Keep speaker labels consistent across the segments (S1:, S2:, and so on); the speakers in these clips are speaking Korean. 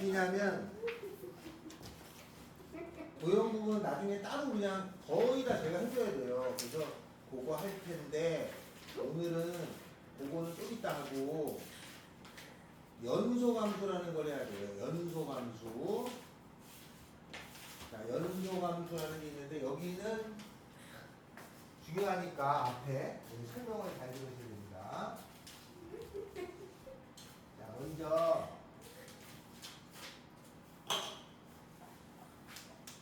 S1: 잡히냐면 도형 부분 나중에 따로 그냥 거의 다 제가 해줘야 돼요. 그래서 그거 할 텐데 오늘은 그거는 좀 이따 하고 연소감수라는 걸 해야 돼요. 연소감수. 자, 연소감수라는 게 있는데 여기는 중요하니까 앞에 여기 설명을 잘 들으셔야 됩니다. 자, 먼저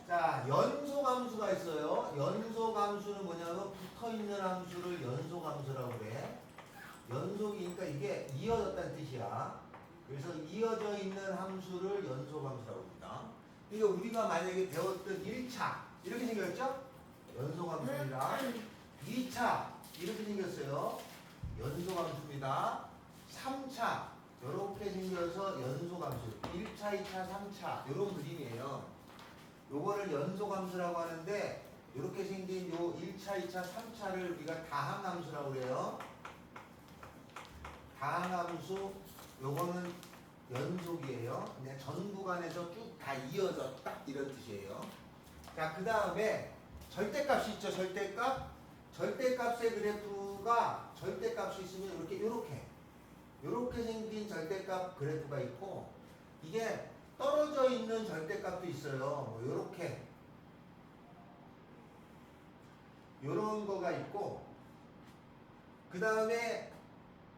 S1: 자, 연소감수가 있어요. 연소감수는 뭐냐면 붙어있는 함수를 연소감수라고 그래. 연속이니까 이게 이어졌다는 뜻이야. 그래서 이어져 있는 함수를 연소감수라고 합니다. 그러니까 우리가 만약에 배웠던 1차 이렇게 생겼죠? 연소감수입니다. 2차 이렇게 생겼어요. 연소감수입니다. 3차 이렇게 생겨서 연소감수. 1차, 2차, 3차 이런 그림이에요. 요거를 연소감수라고 하는데 이렇게 생긴 요 1차, 2차, 3차를 우리가 다항함수라고 그래요. 다항함수 요거는 연속이에요. 그냥 전 구간에서 쭉 다 이어져 딱 이런 뜻이에요. 자, 그 다음에 절대값이 있죠. 절대값. 절대값의 그래프가 절대값이 있으면 요렇게 생긴 절대값 그래프가 있고 이게 떨어져 있는 절대값도 있어요. 뭐 요런 거가 있고 그 다음에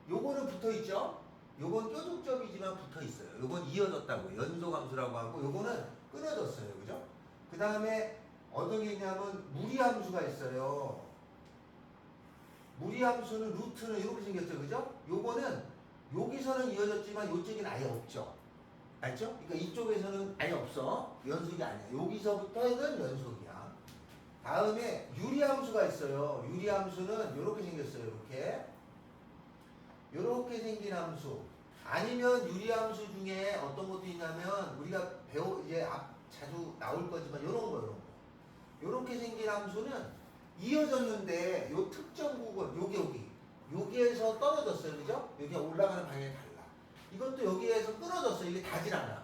S1: 요거는 붙어 있죠. 요건 뾰족점이지만 붙어 있어요. 요건 이어졌다고 연소함수라고 하고 요거는 끊어졌어요. 그죠? 그 다음에 어떤 게 있냐면 무리함수가 있어요. 무리함수는 루트는 이렇게 생겼죠. 그죠? 요거는 여기서는 이어졌지만 요쪽엔 아예 없죠. 알죠? 그러니까 이쪽에서는 아예 없어. 연속이 아니야. 여기서부터는 연속이야. 다음에 유리함수가 있어요. 유리함수는 이렇게 생겼어요. 이렇게 생긴 함수. 아니면 유리함수 중에 어떤 것도 있냐면 우리가 이제 자주 나올 거지만 이런 거. 이렇게 생긴 함수는 이어졌는데 요 특정 부분 여기에서 떨어졌어요. 그죠? 여기 올라가는 방향이 달라. 이것도 여기에서 끊어졌어요. 이게 닿질 않아.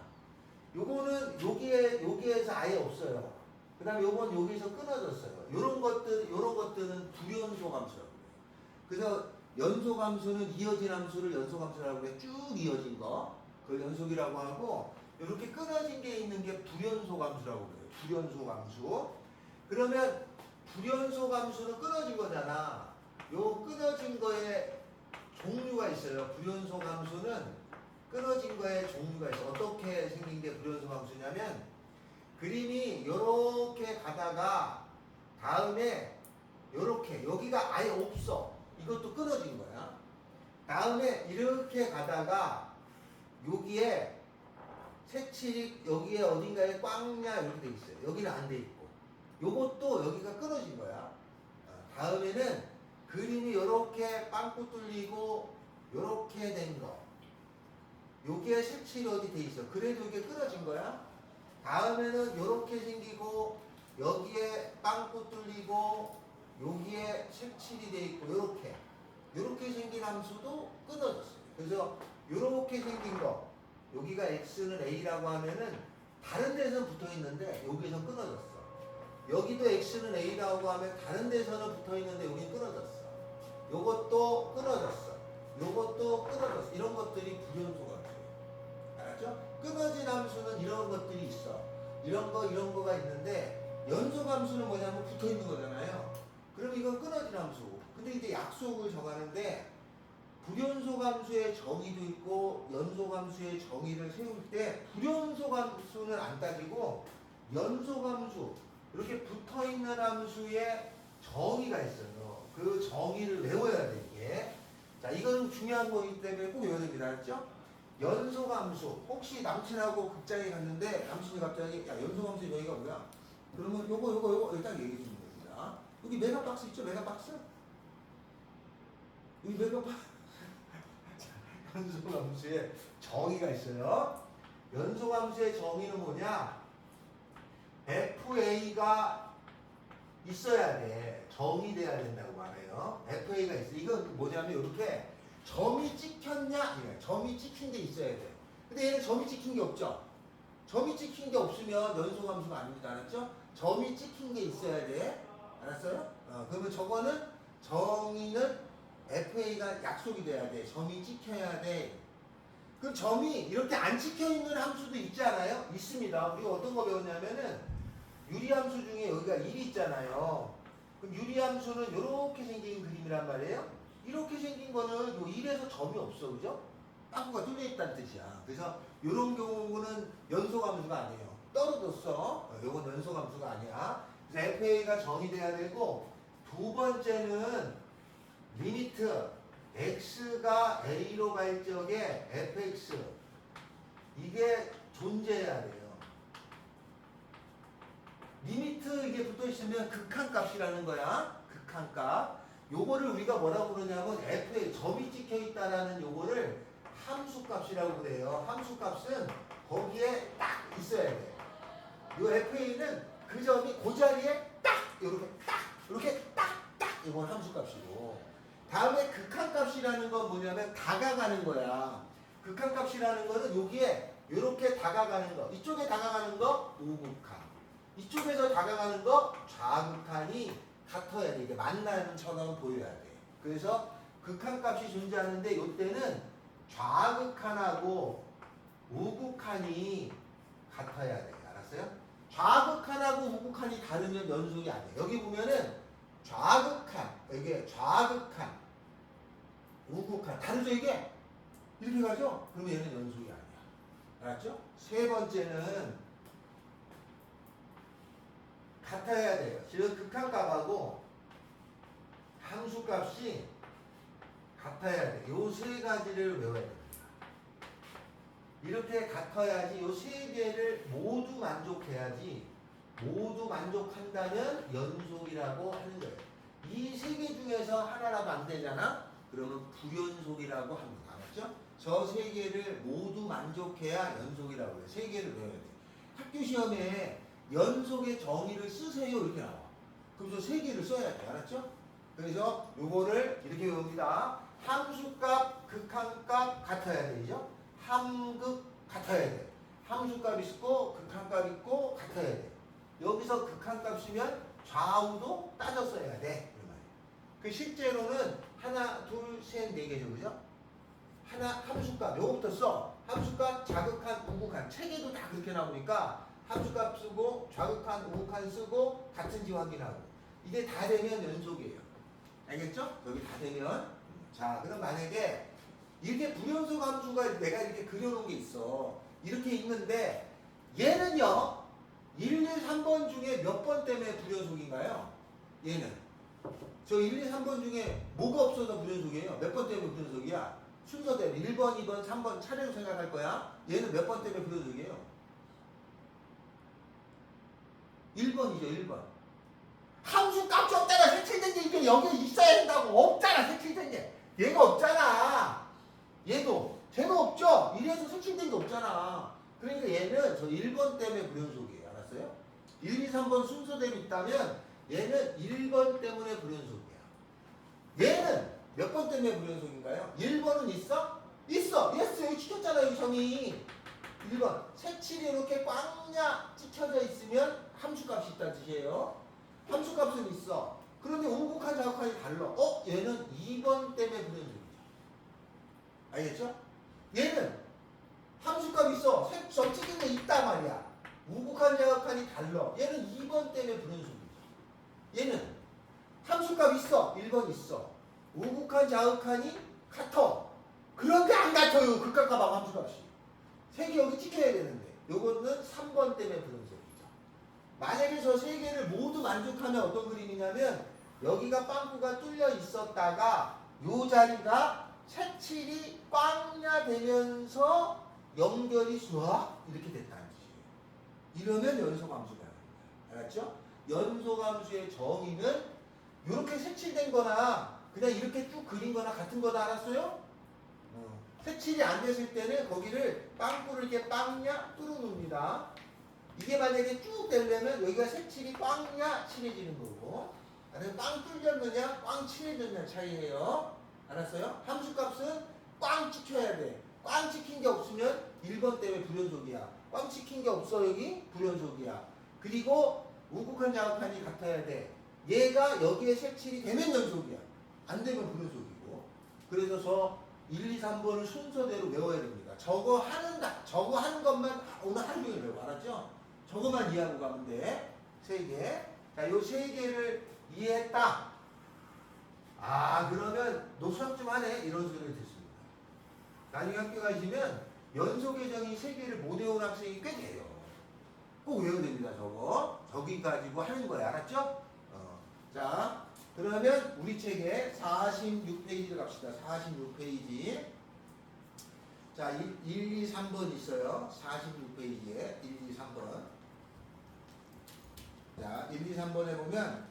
S1: 요거는 여기에서 아예 없어요. 그 다음에 요건 여기서 끊어졌어요. 요런 것들은 불연소함수라고 해요. 그래서 연소함수는 이어진 함수를 연소함수라고 해요. 쭉 이어진 거. 그걸 연속이라고 하고, 이렇게 끊어진 게 있는 게 불연소함수라고 그래요. 불연소함수. 그러면 불연소함수는 끊어진 거잖아. 요 끊어진 거에 종류가 있어요. 불연소함수는 끊어진 거에 종류가 있어. 어떻게 생긴 게 불연소함수냐면 그림이 요렇게 가다가 다음에 요렇게 여기가 아예 없어. 이것도 끊어진 거야. 다음에 이렇게 가다가 여기에 색칠이 여기에 어딘가에 꽝냐 이렇게 돼 있어요. 여기는 안 돼 있고 요것도 여기가 끊어진 거야. 다음에는 그림이 요렇게 빵꾸 뚫리고 요렇게 된 거 여기에 색칠이 어디 돼 있어. 그래도 이게 끊어진 거야. 다음에는 요렇게 생기고 여기에 빵꾸 뚫리고 여기에 색칠이 돼 있고 요렇게 생긴 함수도 끊어졌어요. 그래서 요렇게 생긴 거 여기가 x는 a라고 하면은 다른 데서는 붙어 있는데 여기서 끊어졌어. 여기도 x는 a라고 하면 다른 데서는 붙어 있는데 여기 끊어졌어. 요것도 끊어졌어. 요것도 끊어졌어. 이런 것들이 불연소감수예요. 알았죠? 끊어진 함수는 이런 것들이 있어. 이런 거가 있는데 연소감수는 뭐냐면 붙어 있는 거잖아요. 그럼 이건 끊어진 함수고. 근데 이제 약속을 정하는데 불연소감수의 정의도 있고 연소감수의 정의를 세울 때 불연소감수는 안 따지고 연소감수 이렇게 붙어있는 함수의 정의가 있어요. 그 정의를 외워야 돼 이게. 자, 이건 중요한 거기 때문에 꼭 외워야 됩니다. 알았죠? 연소감수. 혹시 남친하고 극장에 갔는데 남친이 갑자기 야 연소감수의 정의가 뭐야? 그러면 요거 일단 얘기해 주면 됩니다. 여기 메가박스 있죠? 메가박스? 여기 메가박스 연소함수의 정의가 있어요. 연소함수의 정의는 뭐냐? FA가 있어야 돼. 정의돼야 된다고 말해요. FA가 있어. 이건 뭐냐면 이렇게 점이 찍혔냐? 점이 찍힌 게 있어야 돼. 근데 얘는 점이 찍힌 게 없죠? 점이 찍힌 게 없으면 연소함수가 아닙니다. 알았죠? 점이 찍힌 게 있어야 돼. 알았어요? 그러면 저거는 정의는 FA가 약속이 돼야 돼. 점이 찍혀야 돼. 그 점이 이렇게 안 찍혀 있는 함수도 있지 않아요? 있습니다. 우리가 어떤 거 배웠냐면은 유리함수 중에 여기가 1이 있잖아요. 그럼 유리함수는 이렇게 생긴 그림이란 말이에요. 이렇게 생긴 거는 요 1에서 점이 없어. 그죠? 빵꾸가 뚫려 있다는 뜻이야. 그래서 이런 경우는 연소함수가 아니에요. 떨어졌어. 요건 연소함수가 아니야. 그래서 FA가 정의돼야 되고, 두 번째는 리미트 x가 a로 갈 적에 fx 이게 존재해야 돼요. 리미트 이게 붙어 있으면 극한값이라는 거야. 극한값. 요거를 우리가 뭐라고 그러냐면 f에 점이 찍혀 있다라는 요거를 함수값이라고 그래요. 함수값은 거기에 딱 있어야 돼. 요 fa는 그 점이 그 자리에 딱 이렇게 딱 이건 함수값이고, 다음에 극한값이라는 건 뭐냐면 다가가는 거야. 극한값이라는 거는 여기에 이렇게 다가가는 거, 이쪽에 다가가는 거 우극한, 이쪽에서 다가가는 거 좌극한이 같아야 돼. 이게 만나는 처럼 보여야 돼. 그래서 극한값이 존재하는데 이때는 좌극한하고 우극한이 같아야 돼. 알았어요? 좌극한하고 우극한이 다르면 연속이 아니에요. 여기 보면은 좌극한, 이게 좌극한, 우극한 다르죠 이게? 이렇게 가죠? 그러면 얘는 연속이 아니야. 알았죠? 세 번째는 같아야 돼요. 즉 극한값하고 함수값이 같아야 돼. 요 세 가지를 외워야 됩니다. 이렇게 같아야지, 요 세 개를 모두 만족해야지, 모두 만족한다면 연속이라고 하는 거예요. 이 세 개 중에서 하나라도 안 되잖아? 그러면 불연속이라고 합니다. 알았죠? 저 세 개를 모두 만족해야 연속이라고 해요. 세 개를 외워야 돼. 학교 시험에 연속의 정의를 쓰세요 이렇게 나와. 그럼 저 세 개를 써야 돼. 알았죠? 그래서 요거를 이렇게 외웁니다. 함수값, 극한값 같아야 되죠? 함극 같아야 돼. 함수값 있고 극한값 있고 같아야 돼. 여기서 극한값이면 좌우도 따져 써야 돼. 그 실제로는 하나, 둘, 셋, 네 개죠, 그죠? 하나 함수값 요거부터 써. 함수값, 자극한, 우극한 책에도 다 그렇게 나오니까 함수값 쓰고 좌극한, 우극한 쓰고 같은지 확인하고 이게 다 되면 연속이에요. 알겠죠? 여기 다 되면. 자, 그럼 만약에 이렇게 불연속 함수가 내가 이렇게 그려놓은 게 있어. 이렇게 있는데 얘는요 1, 2, 3번 중에 몇 번 때문에 불연속인가요? 얘는 저 1, 2, 3번 중에 뭐가 없어서 불연속이에요? 몇 번 때문에 불연속이야? 순서대로 1번, 2번, 3번 차례로 생각할 거야. 얘는 몇 번 때문에 불연속이에요? 1번이죠. 1번. 함수 값이 없잖아. 색칠된 게 이게 여기에 있어야 된다고. 없잖아. 색칠된 게. 얘가 없잖아. 얘도 쟤는 없죠. 이래서 색칠된 게 없잖아. 그러니까 얘는 저 1번 때문에 불연속이에요. 알았어요? 1, 2, 3번 순서대로 있다면 얘는 1번 때문에 불연속이야. 얘는 몇 번 때문에 불연속인가요? 1번은 있어? 있어. 예스. 여기 찍혔잖아. 여기 점이. 1번. 색칠이 이렇게 꽝냐 찍혀져 있으면 함수값이 있다는 뜻이에요. 함수값은 있어. 그런데 우극한 자극한이 달라. 얘는 2번 때문에 불연속이죠. 알겠죠? 얘는 함수값 있어. 점 찍힌 게 있단 말이야. 우극한 자극한이 달라. 얘는 2번 때문에 불연속이죠. 얘는 함수값 있어. 1번 있어. 우극한 자극한이 같아. 그런데 안 같아요. 극한값하고 함수값이. 세 개 여기 찍혀야 되는데 요거는 3번 때문에 불연속이죠. 만약에 저 세 개를 모두 만족하면 어떤 그림이냐면 여기가 빵꾸가 뚫려 있었다가 요 자리가 색칠이 꽝냐 되면서 연결이 수학 이렇게 됐다는 뜻이에요. 이러면 연속함수가 됩니다. 알았죠? 연속함수의 정의는 이렇게 색칠된 거나 그냥 이렇게 쭉 그린 거나 같은 거다. 알았어요? 색칠이 안 됐을 때는 거기를 빵꾸를 이렇게 빵냐 뚫어놓습니다. 이게 만약에 쭉 되려면 여기가 색칠이 빵냐 칠해지는 거고, 아니면 빵 뚫렸느냐 꽝 칠해졌느냐 차이예요. 알았어요? 함수값은 꽝 찍혀야 돼. 꽝 찍힌 게 없으면 1번 때문에 불연속이야. 꽝 찍힌 게 없어. 여기 불연속이야. 그리고 우극한 자극한이 같아야 돼. 얘가 여기에 색칠이 되면 연속이야. 안 되면 불연속이고. 그래서 저 1, 2, 3번을 순서대로 외워야 됩니다. 저거 하는 것만 오늘 하루 종일 외워. 알았죠? 저거만 이해하고 가면 돼. 3개. 자, 요 3개를 이해했다. 아, 그러면 너 수학 좀 하네. 이런 소리를 듣습니다. 나중에 학교 가시면 연속의 정의 3개를 못 외운 학생이 꽤 돼요. 꼭 외워야 됩니다. 저거. 저기 가지고 하는 거야. 알았죠? 자, 그러면 우리 책에 46페이지를 갑시다. 46페이지. 자, 1, 2, 3번 있어요. 46페이지에 1, 2, 3번. 자, 1, 2, 3번에 보면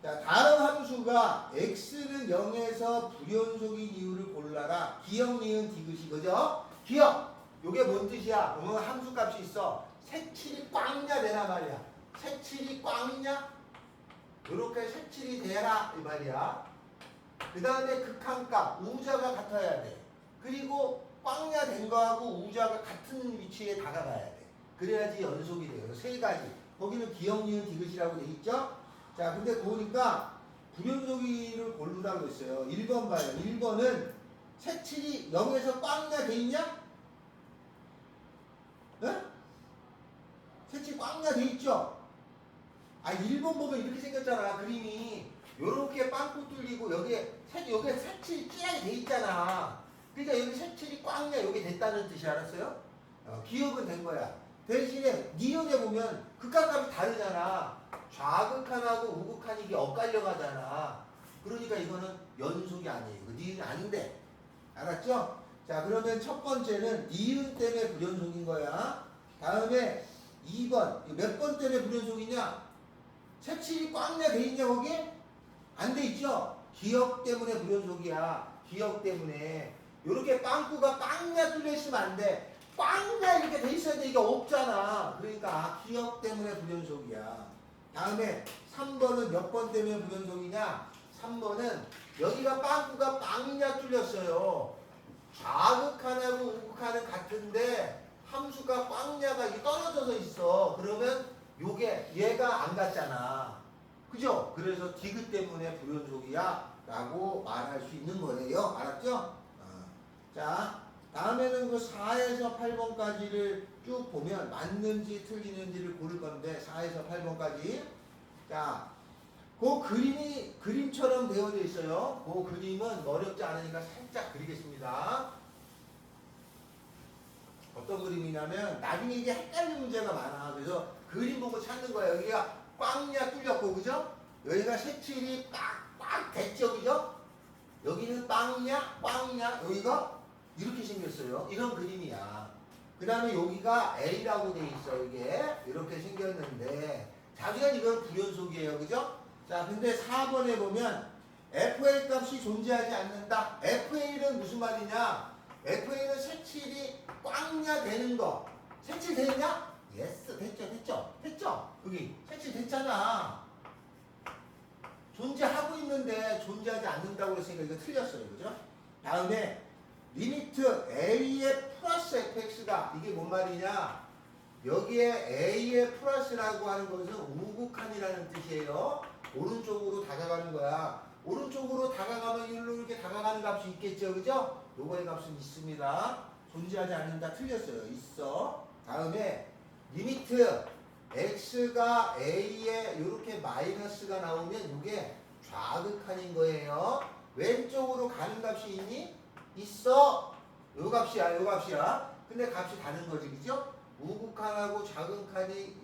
S1: 자, 다음 함수가 x는 0에서 불연속인 이유를 골라라. 기억, 니은, 디귿이 그죠? 기억! 요게 뭔 뜻이야? 보면 함수 값이 있어. 색칠이 꽝냐 되나 말이야. 색칠이 꽝이냐? 요렇게 색칠이 되라 이 말이야. 그 다음에 극한값 우자가 같아야 돼. 그리고 꽝냐 된 거하고 우자가 같은 위치에 다가가야 돼. 그래야지 연속이 돼요. 3가지. 거기는 기억, 니은, 디귿이라고 돼 있죠? 자, 근데 보니까 불연속이를 고르라고 했어요. 1번 봐요. 1번은 색칠이 0에서 꽝냐 돼 있냐? 네? 색칠 꽝냐 돼 있죠? 아, 1번 보면 이렇게 생겼잖아. 그림이 요렇게 빵꾸 뚫리고 여기에 색칠이 진하게 돼 있잖아. 그러니까 여기 색칠이 꽝냐 여기 됐다는 뜻이 알았어요? 기억은 된 거야. 대신에 니은에 보면 극한값이 다르잖아. 좌극한하고 우극한이 이게 엇갈려 가잖아. 그러니까 이거는 연속이 아니에요. 니은이 아닌데. 알았죠? 자, 그러면 첫 번째는 니은 때문에 불연속인 거야. 다음에 2번. 몇 번 때문에 불연속이냐? 색칠이 꽝냐 돼 있냐 거기? 안 돼 있죠? 기억 때문에 불연속이야. 기억 때문에. 요렇게 빵꾸가 꽝냐 뚫려 있으면 안 돼. 꽝냐 이렇게 돼 있어야 돼. 이게 없잖아. 그러니까 기억 때문에 불연속이야. 다음에 3번은 몇 번 때문에 불연속이냐? 3번은 여기가 빵꾸가 빵이냐 뚫렸어요. 좌극한하고 우극한은 같은데 함수가 꽝냐가 이게 떨어져서 있어. 그러면 요게 얘가 안 같잖아. 그죠? 그래서 디귿 때문에 불연속이야 라고 말할 수 있는 거예요. 알았죠? 자, 다음에는 그 4에서 8번까지를 쭉 보면 맞는지 틀리는지를 고를 건데 4에서 8번까지. 자, 그 그림이 그림처럼 되어져 있어요. 그 그림은 어렵지 않으니까 살짝 그리겠습니다. 어떤 그림이냐면 나중에 이게 헷갈리는 문제가 많아. 그래서 그림 보고 찾는 거야. 여기가 꽝냐 뚫렸고 그죠? 여기가 색칠이 빡 됐죠 그죠? 여기는 빵냐 꽝냐 여기가 이렇게 생겼어요. 이런 그림이야. 그 다음에 여기가 A라고 돼 있어. 이게 이렇게 생겼는데 자기가 이건 불연속이에요. 그죠? 자, 근데 4번에 보면 FA 값이 존재하지 않는다. FA는 무슨 말이냐? FA는 색칠이 꽝냐 되는 거. 색칠 됐냐? 예스. 됐죠? 여기 색칠 됐잖아. 존재하고 있는데 존재하지 않는다고 했으니까 이거 틀렸어요. 그죠? 다음에 리미트 A의 플러스 fx가 이게 뭔 말이냐? 여기에 A의 플러스라고 하는 것은 우극한이라는 뜻이에요. 오른쪽으로 다가가는 거야. 오른쪽으로 다가가면 일로 이렇게 다가가는 값이 있겠죠. 그죠? 요거의 값은 있습니다. 존재하지 않는다. 틀렸어요. 있어. 다음에 리미트 x가 a에 이렇게 마이너스가 나오면 이게 좌극한인 거예요. 왼쪽으로 가는 값이 있니? 있어. 요 값이야. 근데 값이 다른 거지. 그죠? 우극한하고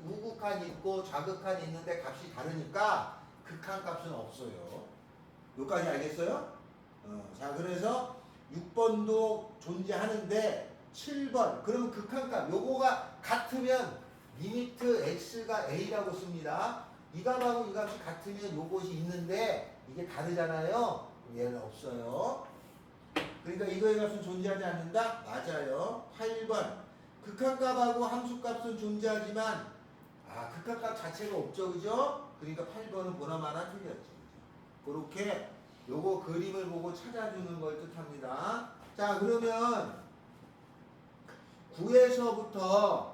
S1: 우극한이 있고 좌극한이 있는데 값이 다르니까 극한 값은 없어요. 여기까지 알겠어요? 자, 그래서 6번도 존재하는데 7번 그러면 극한값 요거가 같으면 리미트 x가 a라고 씁니다. 이 값하고 이 값이 같으면 요것이 있는데 이게 다르잖아요. 얘는 없어요. 그러니까 이거의 값은 존재하지 않는다? 맞아요. 8번 극한값하고 함수값은 존재하지만 극한값 자체가 없죠. 그죠? 그러니까 8번은 보나마나 틀렸죠. 그렇게 요거 그림을 보고 찾아주는 걸 뜻합니다. 자, 그러면 9에서부터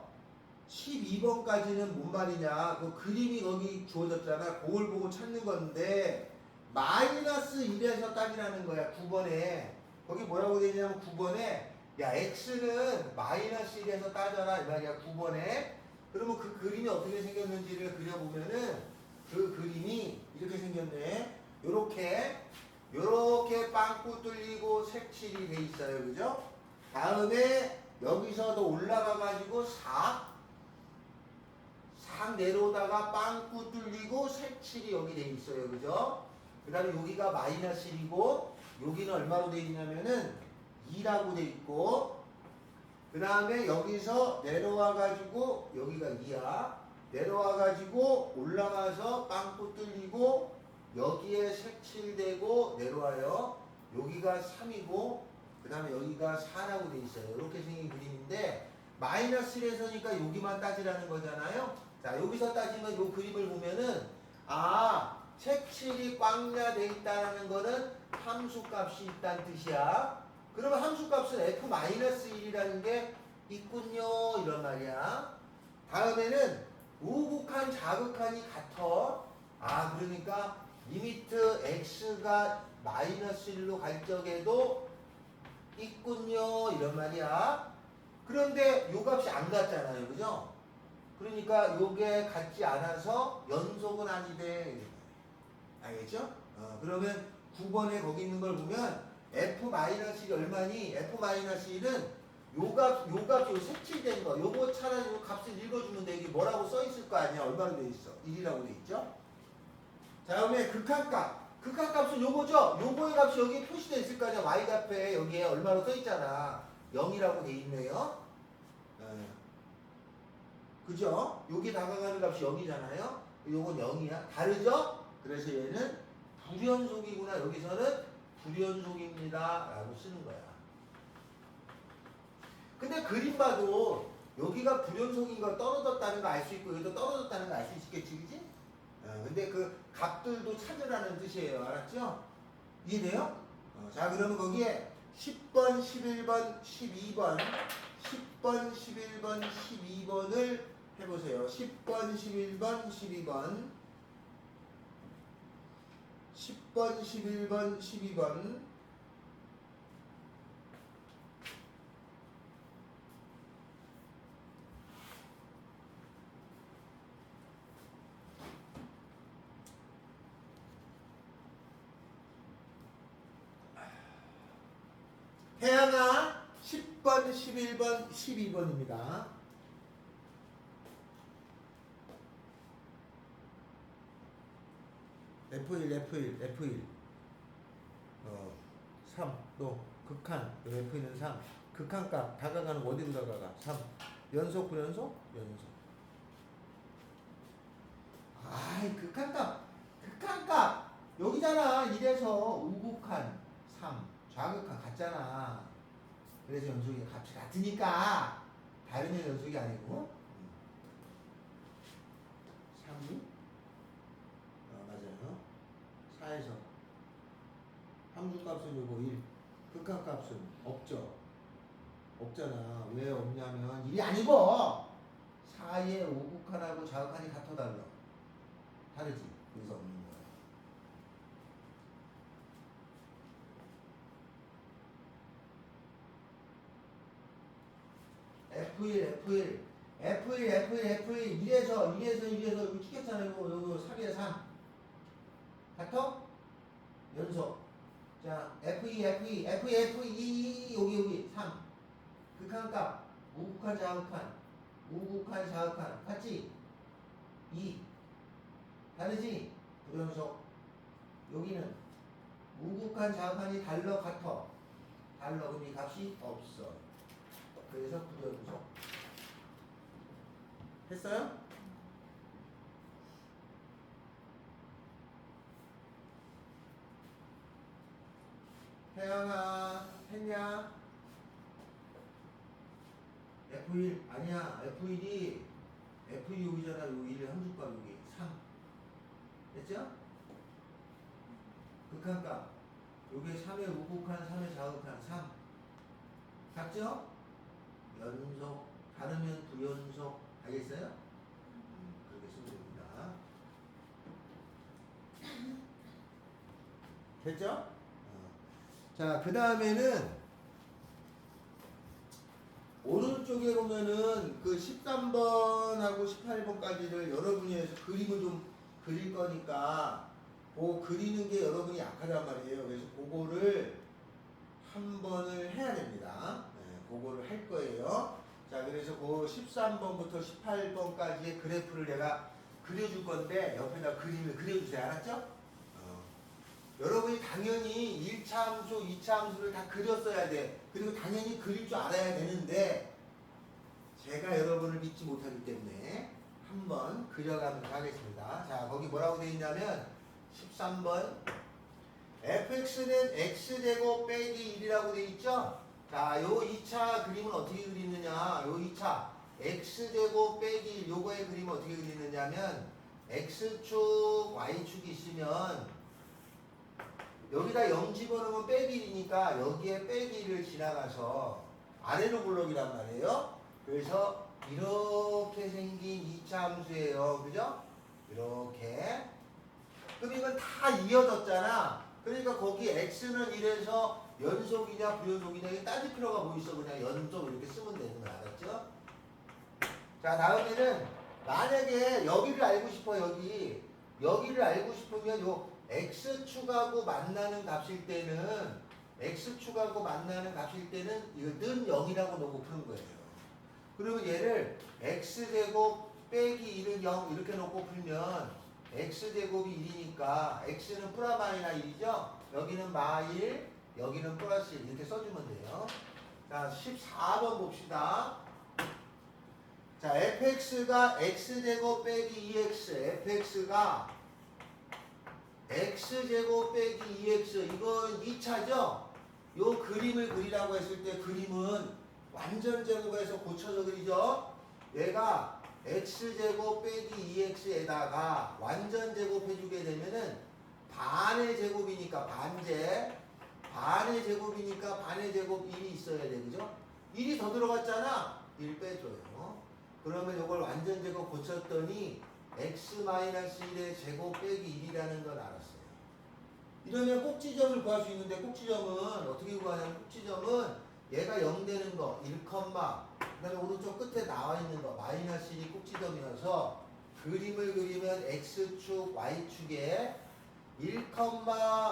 S1: 2번까지는 뭔 말이냐? 그 그림이 거기 주어졌잖아. 그걸 보고 찾는 건데 마이너스 1에서 따지라는 거야. 9번에. 거기 뭐라고 되어 있냐면 9번에 야 x는 마이너스 1에서 따져라 이 말이야. 9번에. 그러면 그 그림이 어떻게 생겼는지를 그려보면은 그 그림이 이렇게 생겼네. 요렇게 빵꾸 뚫리고 색칠이 돼 있어요. 그죠? 다음에 여기서 더 올라가 가지고 싹 내려오다가 빵꾸 뚫리고 색칠이 여기 돼 있어요. 그죠? 그 다음에 여기가 마이너스 1이고 여기는 얼마로 돼 있냐면은 2라고 돼 있고 그 다음에 여기서 내려와 가지고 여기가 2야. 내려와 가지고 올라가서 빵꾸 뚫리고 여기에 색칠되고 내려와요. 여기가 3이고 그 다음에 여기가 4라고 돼 있어요. 이렇게 생긴 그림인데 마이너스 1에서니까 여기만 따지라는 거잖아요. 자 여기서 따지면 이 그림을 보면은 색칠이 꽝냐 돼 있다는 거는 함수값이 있다는 뜻이야. 그러면 함수값은 f-1이라는 게 있군요 이런 말이야. 다음에는 우극한 자극한이 같아. 그러니까 리미트 x가 마이너스 1로 갈 적에도 있군요 이런 말이야. 그런데 요 값이 안 같잖아요. 그죠? 그러니까 요게 같지 않아서 연속은 아니대. 알겠죠? 그러면 9번에 거기 있는 걸 보면 f-1이 얼마니? f-1은 요 색칠된 거 요거 차라리 요 값을 읽어주면 돼. 이게 뭐라고 써있을 거 아니야. 얼마로 돼 있어? 1이라고 돼 있죠? 자, 다음에 극한값은 요거죠? 요거의 값이 여기 표시되어 있을 거 아니야. y값에 여기에 얼마로 써있잖아. 0이라고 돼 있네요. 그죠? 여기 다가가는 값이 0이잖아요. 요건 0이야. 다르죠? 그래서 얘는 불연속이구나. 여기서는 불연속입니다 라고 쓰는 거야. 근데 그림 봐도 여기가 불연속인 거 떨어졌다는 거 알 수 있고 여기도 떨어졌다는 거 알 수 있겠지, 그지? 근데 그 값들도 찾으라는 뜻이에요. 알았죠? 이해돼요? 자, 그러면 거기에 10번, 11번, 12번 10번, 11번, 12번을 해보세요. 10번, 11번, 12번 10번, 11번, 12번 태양아 10번, 11번, 12번입니다. F1 3 또 극한 F는 3 극한값 다가가는 거 어디로 다가가? 3 연속 불연속? 연속. 극한값 여기잖아. 이래서 우극한 3 좌극한 같잖아. 그래서 연속이 값이 같으니까 다른 연속이 아니고 3이 맞아요. 4에서 함수값은 요거 1 극한값은 없죠. 없잖아. 왜 없냐면 1이 아니고 4의 우극한하고 좌극한이 같아 달라. 다르지. 그래서 없는 거야. F1 이래서 여기 찍혔잖아. 요거 3에 3 같아? 연속. 자, F2 여기 3 극한값 우극한 자극한 같지? 2 다르지? 불연속. 여기는 우극한 자극한이 같아. 근데 이 값이 없어. 그래서 불연속. 했어요? 태양아 했냐? F1 아니야. F1이 여기잖아. 여기 1의 함수값 여기 3 됐죠? 극한값 요게 3의 우극한 3의 자극한 3 같죠? 연속 다르면 불연속 알겠어요? 됐죠? 자, 그 다음에는 오른쪽에 보면은 그 13번하고 18번까지를 여러분이 해서 그림을 좀 그릴 거니까 그 그리는 게 여러분이 약하단 말이에요. 그래서 그거를 한 번을 해야 됩니다. 네, 그거를 할 거예요. 자, 그래서 그 13번부터 18번까지의 그래프를 내가 그려줄 건데 옆에다 그림을 그려주세요. 알았죠? 여러분이 당연히 1차 함수, 2차 함수를 다 그렸어야 돼. 그리고 당연히 그릴 줄 알아야 되는데 제가 여러분을 믿지 못하기 때문에 한번 그려가면서 하겠습니다. 자, 거기 뭐라고 되어 있냐면 13번 fx는 x제곱 빼기 1이라고 되어 있죠? 자, 요 2차 그림은 어떻게 그리느냐? 요 2차 x제곱 빼기 1 요거의 그림은 어떻게 그리느냐면 x축, y축이 있으면 여기다 0 집어넣으면 빼기 1이니까 여기에 빼기 1을 지나가서 아래로 블록이란 말이에요. 그래서 이렇게 생긴 2차 함수예요. 그죠? 이렇게. 그럼 이건 다 이어졌잖아. 그러니까 거기 x는 1에서 연속이냐 불연속이냐 이게 따질 필요가 뭐 있어. 그냥 연속 이렇게 쓰면 되는 거 알았죠? 자, 다음에는 만약에 여기를 알고 싶어. 여기를 알고 싶으면 요 x축하고 만나는 값일 때는 이거 는 0이라고 놓고 푸는 거예요. 그러면 얘를 x제곱 빼기 1은 0 이렇게 놓고 풀면 x제곱이 1이니까 x는 프라마이나 1이죠. 여기는 마1 여기는 플러스 1 이렇게 써주면 돼요. 자, 14번 봅시다. 자, fx가 x제곱 빼기 2x fx가 x제곱 빼기 2x 이건 2차죠? 요 그림을 그리라고 했을 때 그림은 완전 제곱에서 고쳐서 그리죠? 얘가 x제곱 빼기 2x에다가 완전 제곱해주게 되면은 반의 제곱이니까 반의 제곱이니까 반의 제곱 1이 있어야 돼. 그죠? 1이 더 들어갔잖아? 1 빼줘요. 그러면 이걸 완전 제곱 고쳤더니 x-1의 제곱 빼기 1이라는 걸 알았어요. 이러면 꼭지점을 구할 수 있는데 꼭지점은 어떻게 구하냐면 꼭지점은 얘가 0 되는 거 1, 그 다음에 오른쪽 끝에 나와 있는 거 마이너스 1이 꼭지점이어서 그림을 그리면 x축, y축에 1,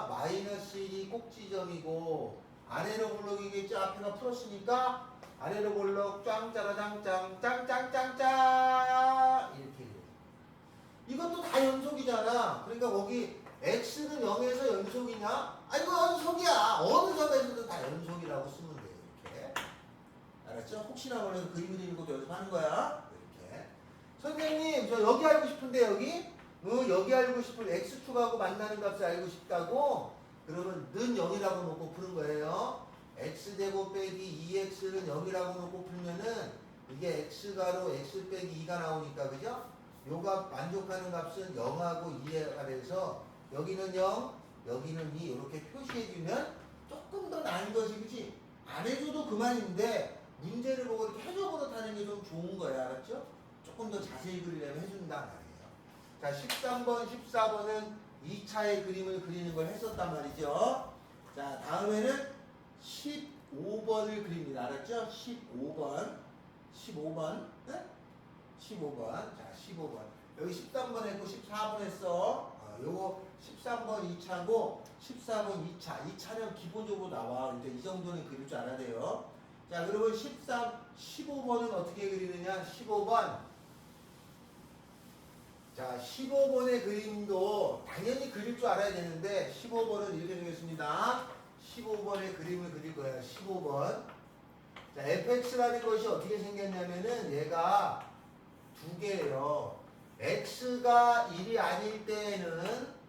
S1: 마이너스 1이 꼭지점이고 아래로 블록이겠죠. 앞에가 풀었으니까 아래로 블록 짱짜라짱짱 짱짱짱짱 이렇게 돼요. 이것도 다 연속이잖아. 그러니까 거기 x는 0에서 연속이냐? 아 이거 연속이야. 어느 점에서도 다 연속이라고 쓰면 돼요. 이렇게. 알았죠? 혹시나 몰라서 그림 그리는 것도 연습하는 거야. 이렇게. 선생님 저 여기 알고 싶은데 여기 알고 싶은 x축하고 만나는 값을 알고 싶다고? 그러면 는 0이라고 놓고 푸는 거예요. x제곱 빼기 2x는 0이라고 놓고 풀면은 이게 x가로 x 빼기 2가 나오니까 그죠? 요가 만족하는 값은 0하고 2가 돼서 여기는 0, 여기는 2 이렇게 표시해주면 조금 더 나은 거지 그치? 안 해줘도 그만인데 문제를 보고 이렇게 해줘 버릇하는 게 좀 좋은 거야. 알았죠? 조금 더 자세히 그리려면 해준단 말이에요. 자, 13번, 14번은 2차의 그림을 그리는 걸 했었단 말이죠. 자, 다음에는 15번을 그립니다. 알았죠? 15번. 네? 15번. 자, 15번. 여기 13번 했고 14번 했어. 요거 13번 2차고 14번 2차. 2차는 기본적으로 나와. 이제 이 정도는 그릴 줄 알아야 돼요. 자, 그러면 15번은 어떻게 그리느냐? 15번. 자, 15번의 그림도 당연히 그릴 줄 알아야 되는데 15번은 이렇게 되겠습니다. 15번의 그림을 그릴 거예요. 15번. 자, fx라는 것이 어떻게 생겼냐면은 얘가 두 개예요. x가 1이 아닐 때에는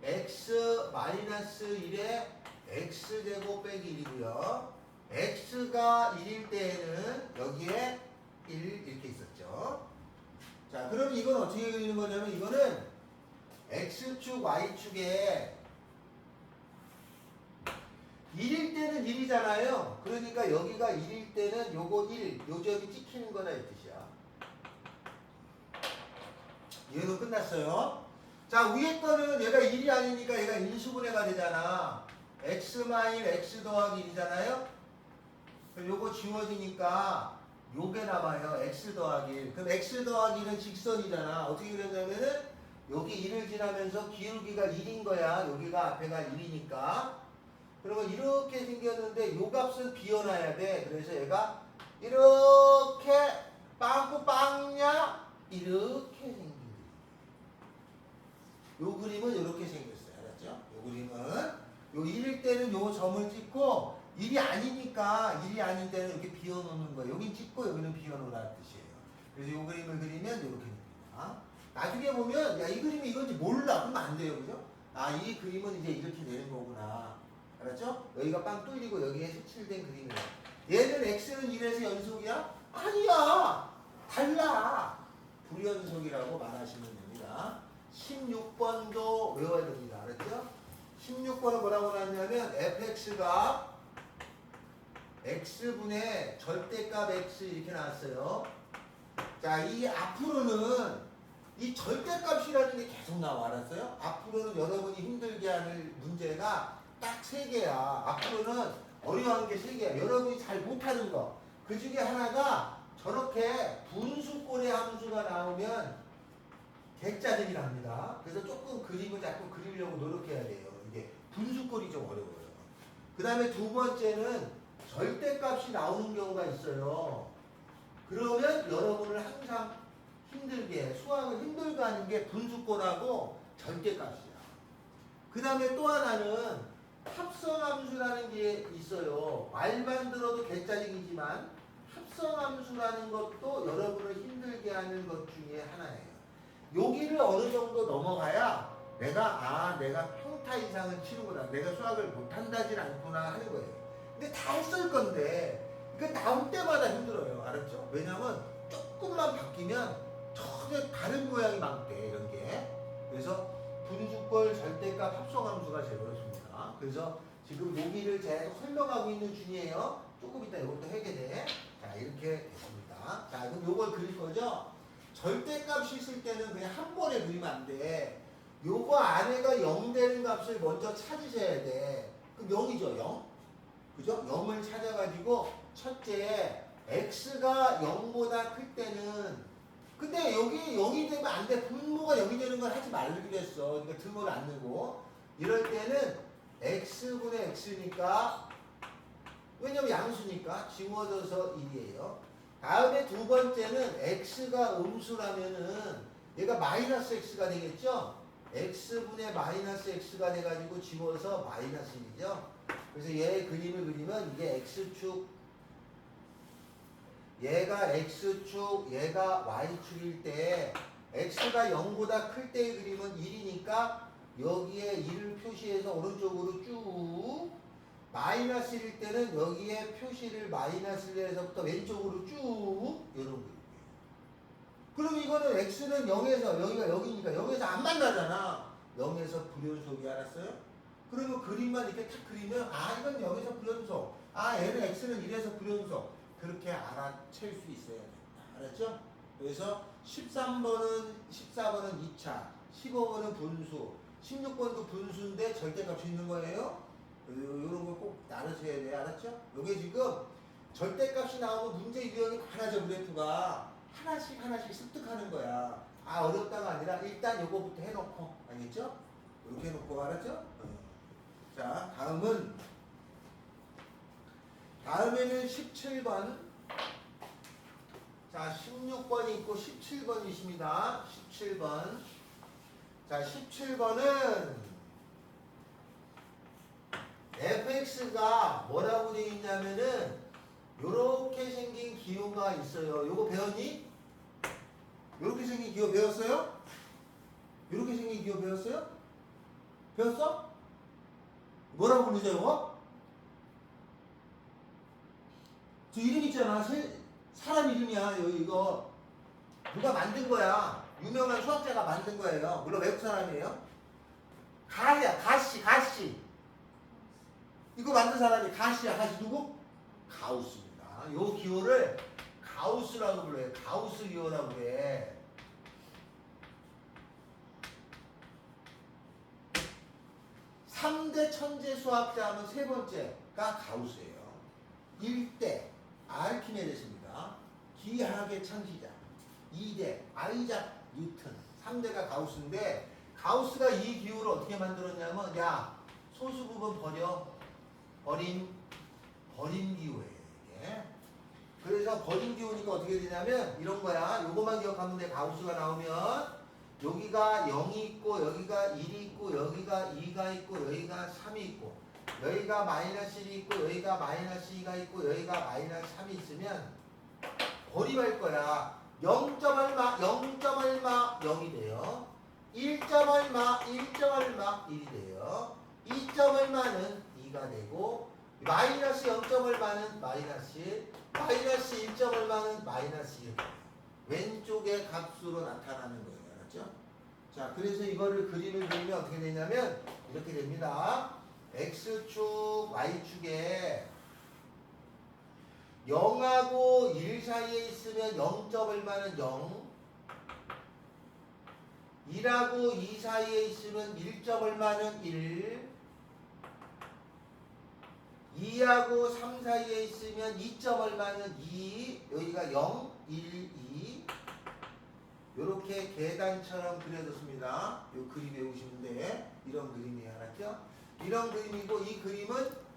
S1: x-1에 x제곱 빼기 1이고요. x가 1일 때에는 여기에 1 이렇게 있었죠. 자, 그럼 이건 어떻게 그리는 거냐면 이거는 x축, y축에 1일 때는 1이잖아요. 그러니까 여기가 1일 때는 요거 1, 요 점이 찍히는 거다 이 뜻이야. 이해도 끝났어요. 자, 위에 거는 얘가 1이 아니니까 얘가 인수분해가 되잖아. x 마일 x 더하기 1이잖아요. 그럼 요거 지워지니까 요게 남아요. x 더하기 1. 그럼 x 더하기 1은 직선이잖아. 어떻게 그랬냐면은 여기 1을 지나면서 기울기가 1인 거야. 여기가 앞에가 1이니까. 그러면 이렇게 생겼는데 요 값은 비워놔야 돼. 그래서 얘가 이렇게 빵꾸 빵냐 이렇게 생긴 요 그림은 이렇게 생겼어요. 알았죠? 요 그림은 요 1일 때는 요 점을 찍고 1이 아니니까 1이 아닌 때는 이렇게 비워놓는 거예요. 여긴 찍고 여기는 비워놓으라는 뜻이에요. 그래서 요 그림을 그리면 이렇게 됩니다. 나중에 보면 야 이 그림이 이건지 몰라. 그러면 안 돼요. 그죠? 아 이 그림은 이제 이렇게 되는 거구나. 알았죠? 여기가 빵 뚫리고 여기에 색칠된 그림이에요. 얘는 x는 1에서 연속이야? 아니야. 달라. 불연속이라고 말하시면 됩니다. 16번도 외워야 됩니다. 알았죠? 16번은 뭐라고 나왔냐면 fx가 x분의 절대값 x 이렇게 나왔어요. 자, 이 앞으로는 이 절대값이라는 게 계속 나와. 알았어요? 앞으로는 여러분이 힘들게 하는 문제가 딱 3개야. 앞으로는 어려운 게 3개야. 여러분이 잘 못하는 거. 그 중에 하나가 저렇게 분수꼴의 함수가 나오면 개짜증이 납니다. 그래서 조금 그림을 자꾸 그리려고 노력해야 돼요. 이게 분수꼴이 좀 어려워요. 그 다음에 두 번째는 절대값이 나오는 경우가 있어요. 그러면 여러분을 항상 힘들게 수학을 힘들게 하는 게 분수꼴하고 절대값이야. 그 다음에 또 하나는 합성함수라는 게 있어요. 말만 들어도 개짜증이지만 합성함수라는 것도 여러분을 힘들게 하는 것 중에 하나예요. 여기를 어느 정도 넘어가야 내가 평타 이상은 치는구나. 내가 수학을 못한다진 않구나 하는 거예요. 근데 다 했을 건데 이거 나올 때마다 힘들어요. 알았죠? 왜냐면 조금만 바뀌면 전혀 다른 모양이 막 돼. 이런 게. 그래서 분수꼴 절대값 합성함수가 제일 어렵습니다. 그래서 지금 여기를 제가 설명하고 있는 중이에요. 조금 이따 이것도 해야 돼. 자, 이렇게 됐습니다. 자, 그럼 요걸 그릴 거죠? 절대값이 있을 때는 그냥 한 번에 그리면 안 돼. 요거 안에가 0 되는 값을 먼저 찾으셔야 돼. 그럼 0이죠, 0. 그죠? 0을 찾아가지고 첫째 x가 0보다 클 때는 근데 여기 0이 되면 안 돼. 분모가 0이 되는 걸 하지 말기로 했어. 그러니까 등호를 안 넣고 이럴 때는 x분의 x니까 왜냐면 양수니까 지워져서 1이에요. 다음에 두 번째는 x가 음수라면은 얘가 마이너스 x가 되겠죠? x분의 마이너스 x가 돼가지고 지워서 마이너스 1이죠? 그래서 얘 그림을 그리면 이게 x축, 얘가 x축, 얘가 y축일 때 x가 0보다 클 때의 그림은 1이니까 여기에 1을 표시해서 오른쪽으로 쭉 마이너스 1일 때는 여기에 표시를 마이너스를 해서부터 왼쪽으로 쭉 이런 그림이에요. 그럼 이거는 x는 0에서 여기가 여기니까 0에서 안 만나잖아. 0에서 불연속이 알았어요? 그러면 그림만 이렇게 탁 그리면 아 이건 0에서 불연속, 아 얘는 x는 1에서 불연속 그렇게 알아챌 수 있어야 된다. 알았죠? 그래서 13번은 14번은 2차, 15번은 분수, 16번도 분수인데 절대값이 있는 거예요. 이런 걸 꼭 알아셔야 돼. 알았죠? 이게 지금 절대값이 나오면 문제 유형이 많아져. 그래프가 하나씩 하나씩 습득하는 거야. 아 어렵다가 아니라 일단 요거부터 해놓고 알겠죠? 이렇게 해놓고 알았죠? 자 다음에는 17번. 자 16번이 있고 17번이십니다. 17번. 자 17번은 fx가 뭐라고 되어 있냐면은 요렇게 생긴 기호가 있어요. 요거 배웠니? 요렇게 생긴 기호 배웠어요? 요렇게 생긴 기호 배웠어요? 배웠어? 뭐라고 부르죠 요거? 저 이름 있잖아. 사람 이름이야. 이거 누가 만든 거야. 유명한 수학자가 만든 거예요. 물론 외국 사람이에요. 가시. 이거 만든 사람이 가시야. 가시 누구? 가우스입니다. 요 기호를 가우스라고 불러요. 가우스 기호라고 해. 3대 천재 수학자 하면 세 번째가 가우스예요. 1대 아르키메데스입니다. 기하학의 창시자. 2대 아이작 뉴턴. 3대가 가우스인데 가우스가 이 기호를 어떻게 만들었냐면 야 소수 부분 버린 기호예요. 이게. 그래서 버린 기호니까 어떻게 되냐면 이런 거야. 요거만 기억하면 돼. 가우스가 나오면 여기가 0이 있고 여기가 1이 있고 여기가 2가 있고 여기가 3이 있고 여기가 마이너스 1이 있고 여기가 마이너스 2가 있고 여기가 마이너스 3이 있으면 고립할 거야. 0. 얼마 0이 돼요. 1. 얼마 1이 돼요. 2. 얼마는 2가 되고 마이너스 0. 얼마는 마이너스 1 마이너스 1. 얼마는 마이너스 1 왼쪽의 값으로 나타나는 거예요. 알았죠? 자, 그래서 이거를 그림을 그리면 어떻게 되냐면 이렇게 됩니다. X축, Y축에 0하고 1 사이에 있으면 0. 얼마는 0 1하고 2 사이에 있으면 1. 얼마는 1 2하고 3 사이에 있으면 2. 얼마는 2 여기가 0, 1, 2 요렇게 계단처럼 그려졌습니다. 요 그림 외우시면 돼. 이런 그림이에요. 알았죠? 이런 그림이고 이 그림은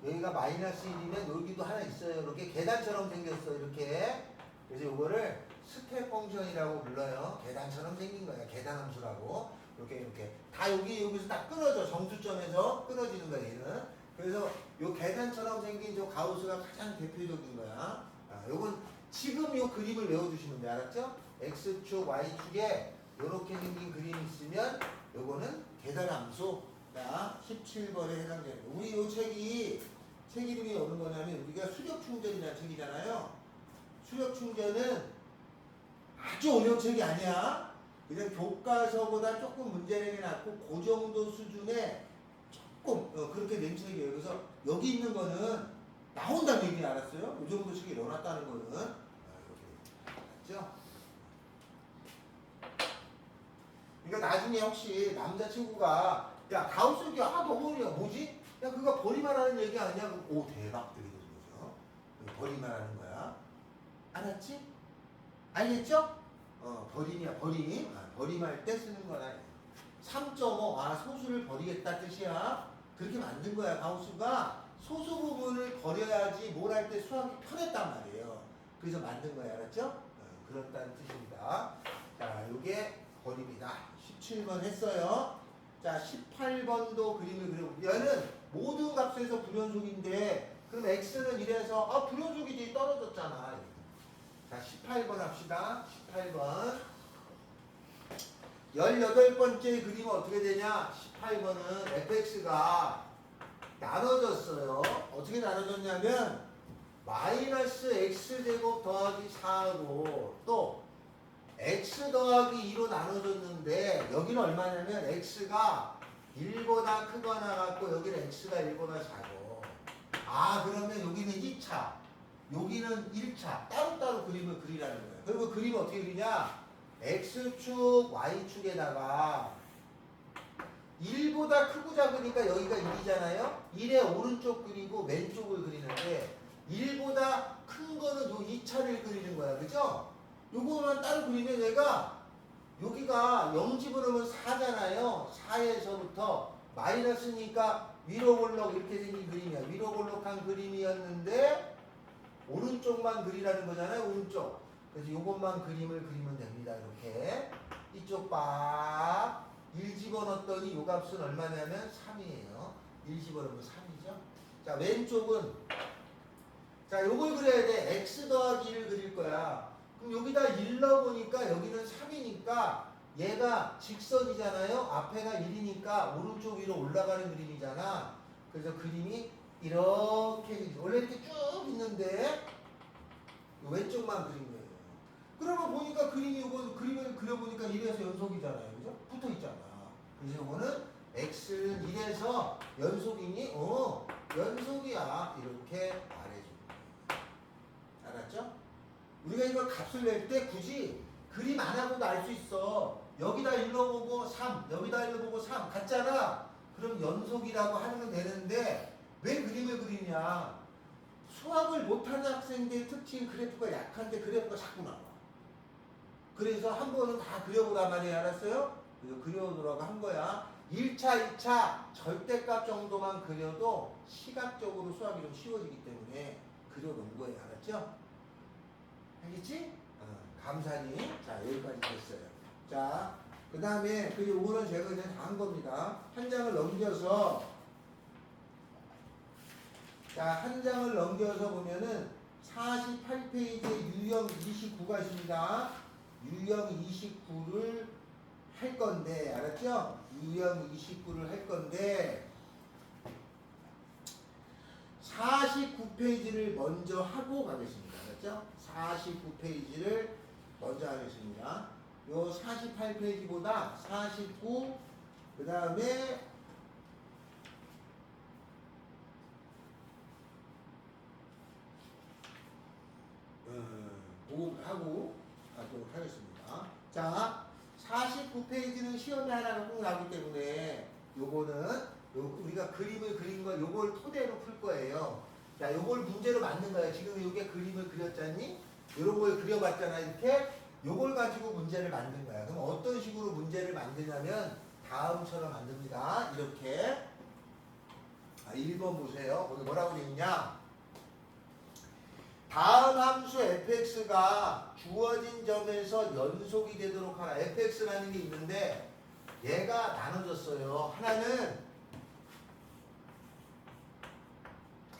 S1: 여기가 마이너스 1이면 여기도 하나 있어요. 이렇게 계단처럼 생겼어. 이렇게. 그래서 요거를 스텝 펑션이라고 불러요. 계단처럼 생긴 거야. 계단함수라고. 이렇게 다 여기서 다 끊어져. 정수점에서 끊어지는 거야. 얘는. 그래서 요 계단처럼 생긴 저 가우스가 가장 대표적인 거야. 요건 지금 요 그림을 외워주시면 돼. 알았죠? X축, Y축에 요렇게 생긴 그림이 있으면 요거는 계단함수. 자, 17번에 해당되는 거. 우리 요 책 이름이 어느 거냐면 우리가 수력충전이라는 책이잖아요. 수력충전은 아주 어려운 책이 아니야. 그냥 교과서보다 조금 문제량이 낮고 그 정도 수준의 조금 그렇게 낸 책이에요. 그래서 여기 있는 거는 나온다는 얘기 알았어요? 이 정도 책이 넣어놨다는 거는 이렇게 알았죠? 그러니까 나중에 혹시 남자친구가 야 가우스 얘기 너무 어려워. 뭐지? 야 그거 버리만 하는 얘기 아니야? 오 대박 되게 되는 거죠. 버리만 하는 거야. 알았지? 알겠죠? 버림이야 버림. 버림할 때 쓰는 거야. 3.5 소수를 버리겠다 뜻이야. 그렇게 만든 거야. 가우스가 소수 부분을 버려야지 뭘 할 때 수학이 편했단 말이에요. 그래서 만든 거야. 알았죠? 그렇다는 뜻입니다. 자, 요게 버림이다. 17번 했어요. 자, 18번도 그림을 그려볼게요. 얘는 모든 값에서 불연속인데 그럼 x는 이래서 불연속이지 떨어졌잖아. 자, 18번 합시다. 18번 18번째 그림은 어떻게 되냐? 18번은 fx가 나눠졌어요. 어떻게 나눠졌냐면 마이너스 x제곱 더하기 4하고 또 x 더하기 2로 나눠졌는데 여기는 얼마냐면 x가 1보다 크거나 같고 여기는 x가 1보다 작고 그러면 여기는 2차 여기는 1차 따로따로 그림을 그리라는 거예요. 그리고 그림을 어떻게 그리냐? x축 y축에다가 1보다 크고 작으니까 여기가 1이잖아요. 1의 오른쪽 그리고 왼쪽을 그리는데 1보다 큰 거는 요 2차를 그리는 거야. 그죠? 요거만 따로 그리면 얘가 여기가 0 집어넣으면 4잖아요. 4에서부터 마이너스니까 위로 볼록 이렇게 생긴 그림이야. 위로 볼록한 그림이었는데 오른쪽만 그리라는 거잖아요. 오른쪽. 그래서 요것만 그림을 그리면 됩니다. 이렇게 이쪽 봐. 1 집어넣었더니 요 값은 얼마냐면 3이에요. 1 집어넣으면 3이죠. 자, 왼쪽은 자, 요걸 그려야 돼. x 더하기 1을 그릴 거야. 그럼 여기다 1 넣어보니까 여기는 3이니까 얘가 직선이잖아요. 앞에가 1이니까 오른쪽 위로 올라가는 그림이잖아. 그래서 그림이 이렇게 원래 이렇게 쭉 있는데 왼쪽만 그린 거예요. 그러면 보니까 그림을 그려보니까 1에서 연속이잖아요. 그죠? 붙어 있잖아. 그래서 이거는 x는 1에서 연속이니? 연속이야. 이렇게 말해줍니다. 알았죠? 우리가 이걸 값을 낼 때 굳이 그림 안 하고도 알 수 있어. 여기다 1 넣어보고 3, 여기다 1 넣어보고 3 같잖아. 그럼 연속이라고 하면 되는데 왜 그림을 그리냐? 수학을 못하는 학생들의 특징 그래프가 약한데 그래프가 자꾸 나와. 그래서 한 번은 다 그려보란 말이에요. 알았어요? 그래서 그려보라고 한 거야. 1차, 2차 절대값 정도만 그려도 시각적으로 수학이 좀 쉬워지기 때문에 그려놓은 거예요. 알았죠? 알겠지? 감사니. 자, 여기까지 됐어요. 자, 그 다음에 요거는 제가 그냥 다 한 겁니다. 한 장을 넘겨서 자, 한 장을 넘겨서 보면은 48페이지에 유형 29가 있습니다. 유형 29를 할 건데, 알았죠? 유형 29를 할 건데, 49페이지를 먼저 하고 가겠습니다. 알았죠? 49페이지를 먼저 하겠습니다. 요 48페이지보다 49, 그 다음에 하고 가도록 하겠습니다. 자, 49페이지는 시험에 하나가 꼭 나오기 때문에 요거는 우리가 그림을 그린 거 요걸 토대로 풀 거예요. 자, 요걸 문제로 만든 거예요. 지금 요게 그림을 그렸잖니? 요런 걸 그려봤잖아. 이렇게 요걸 가지고 문제를 만든 거야. 그럼 어떤 식으로 문제를 만드냐면 다음처럼 만듭니다. 이렇게 1번 보세요. 오늘 뭐라고 되어 있냐? 다음 함수 fx가 주어진 점에서 연속이 되도록 하라. fx라는 게 있는데 얘가 나눠졌어요. 하나는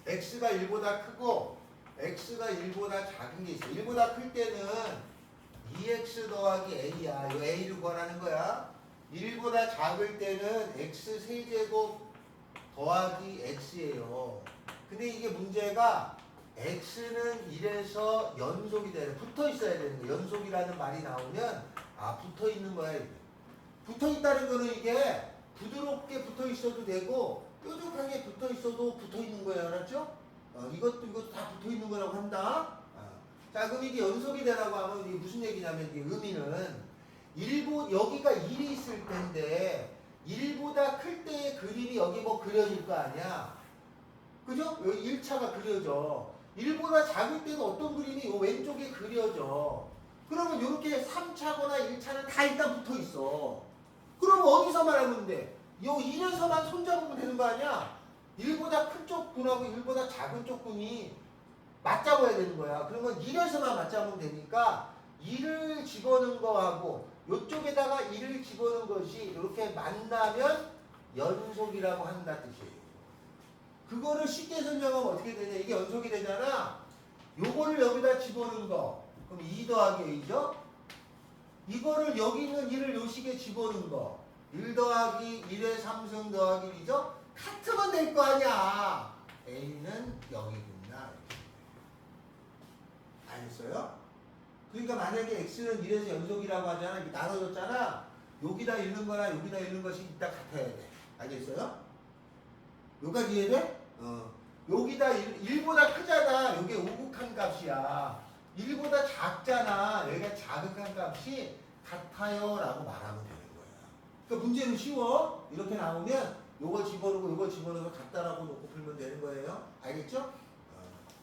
S1: x가 1보다 크고 x가 1보다 작은 게 있어요. 1보다 클 때는 2x 더하기 a야. 이 a를 구하라는 거야. 1보다 작을 때는 x 세제곱 더하기 x예요. 근데 이게 문제가 x는 1에서 연속이 되는, 붙어 있어야 되는 거예요. 연속이라는 말이 나오면 붙어 있는 거야. 이게. 붙어 있다는 거는 이게 부드럽게 붙어 있어도 되고 뾰족하게 붙어 있어도 붙어 있는 거예요. 알았죠? 이것도 다 붙어 있는 거라고 한다. 자, 그럼 이게 연속이 되라고 하면 이게 무슨 얘기냐면 이게 의미는 여기가 1이 있을 텐데 1보다 클 때의 그림이 여기 뭐 그려질 거 아니야. 그죠? 여기 1차가 그려져. 1보다 작을 때는 어떤 그림이 요 왼쪽에 그려져. 그러면 이렇게 3차거나 1차는 다 일단 붙어 있어. 그러면 어디서 말하면 돼? 요 1에서만 손잡으면 되는 거 아니야? 1보다 큰 쪽분하고 1보다 작은 쪽분이 맞잡아야 되는 거야. 그러면 1에서만 맞잡으면 되니까 1을 집어넣은 거하고 요쪽에다가 1을 집어넣은 것이 이렇게 만나면 연속이라고 한다 뜻이에요. 그거를 쉽게 설명하면 어떻게 되냐? 이게 연속이 되잖아. 요거를 여기다 집어넣은 거. 그럼 2 더하기 a죠? 이거를 여기 있는 1을 요 식에 집어넣은 거. 1 더하기 1의 3승 더하기 2죠? 같으면 될 거 아니야. a는 0이구나. 알겠어요? 그러니까 만약에 x는 1에서 연속이라고 하잖아. 이게 나눠졌잖아. 여기다 읽는 거나 여기다 읽는 것이 이따 같아야 돼. 알겠어요? 여기까지 이해돼? 여기다 1보다 크잖아. 여기 오극한 값이야. 1보다 작잖아. 여기가 자극한 값이 같아요 라고 말하면 되는 거야. 그러니까 문제는 쉬워. 이렇게 나오면 요거 집어넣고 요거 집어넣어서 같다라고 놓고 풀면 되는 거예요. 알겠죠?